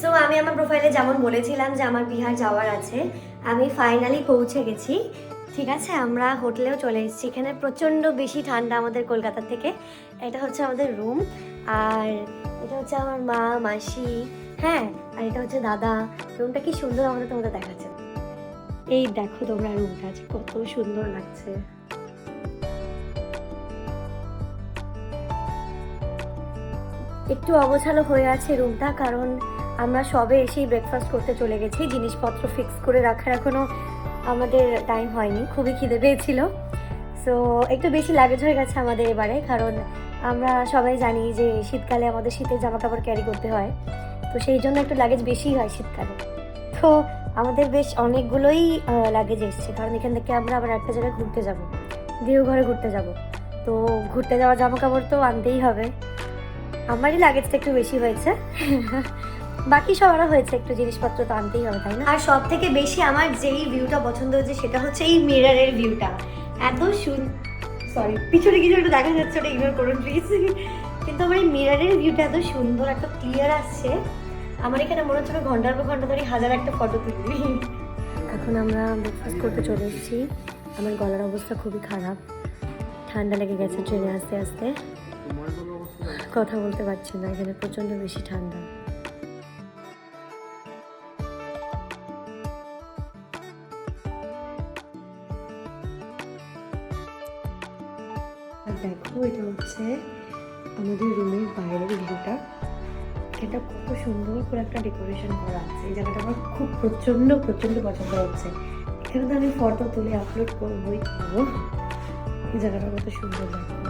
So আমি আমার প্রোফাইলে যেমন বলেছিলাম যে আমার বিহার যাওয়ার আছে, আমি ফাইনালি পৌঁছে গেছি। ঠিক আছে, আমরা হোটেলেও চলে এসেছি। এখানে প্রচণ্ড বেশি ঠান্ডা আমাদের কলকাতা থেকে। এটা হচ্ছে আমাদের রুম, আর এটা হচ্ছে আমার মা মাসি, হ্যাঁ, আর এটা হচ্ছে দাদা। রুমটা কি সুন্দর আমাদের তোমাদের দেখাচ্ছে। এই দেখো তোমরা রুমটা আছে কত সুন্দর লাগছে। একটু অগোছালো হয়ে আছে রুমটা, কারণ আমরা সবে এসেই ব্রেকফাস্ট করতে চলে গেছি। জিনিসপত্র ফিক্স করে রাখার এখনও আমাদের টাইম হয়নি, খুবই খিদে পেয়েছিল। সো একটু বেশি লাগেজ হয়ে গেছে আমাদের এবারে, কারণ আমরা সবাই জানি যে শীতকালে আমাদের শীতের জামা কাপড় ক্যারি করতে হয়, তো সেই জন্য একটু লাগেজ বেশি হয় শীতকালে। তো আমাদের বেশ অনেকগুলোই লাগেজ এসছে, কারণ এখান থেকে আমরা আবার একটা জায়গায় ঘুরতে যাব, দেওঘরে ঘুরতে যাব। তো ঘুরতে যাওয়া জামা কাপড় তো আনতেই হবে। আমারই লাগেজটা একটু বেশি হয়েছে, বাকি সবারও হয়েছে, একটু জিনিসপত্র তো আনতেই হবে, তাই না? আর সব থেকে বেশি আমার যেই ভিউটা পছন্দ হয়েছে সেটা হচ্ছে এই মিররের ভিউটা। এত সরি, পিছনে কিছু একটু দেখা যাচ্ছে, ওটা ইগনোর করুন প্লিজ। কিন্তু আমার এই মিররের ভিউটা এত সুন্দর, এত ক্লিয়ার আসছে, আমার এখানে মনে হচ্ছে আমি ঘন্টার পর ঘন্টা ধরে হাজার একটা ফটো তুলবি। এখন আমরা ব্রেকফাস্ট করতে চলে এসেছি। আমার গলার অবস্থা খুবই খারাপ, ঠান্ডা লেগে গেছে ট্রেনে আস্তে আস্তে, কথা বলতে পারছি না, এখানে প্রচণ্ড বেশি ঠান্ডা। আর দেখো, এটা হচ্ছে আমাদের রুমের বাইরের ভিউটা। এটা কত সুন্দর করে একটা ডেকোরেশন করা আছে। এই জায়গাটা আমার খুব প্রচণ্ড প্রচণ্ড পছন্দ হচ্ছে। এখানে তো আমি ফটো তুলে আপলোড করবোই করবো। এই জায়গাটা কত সুন্দর লাগে।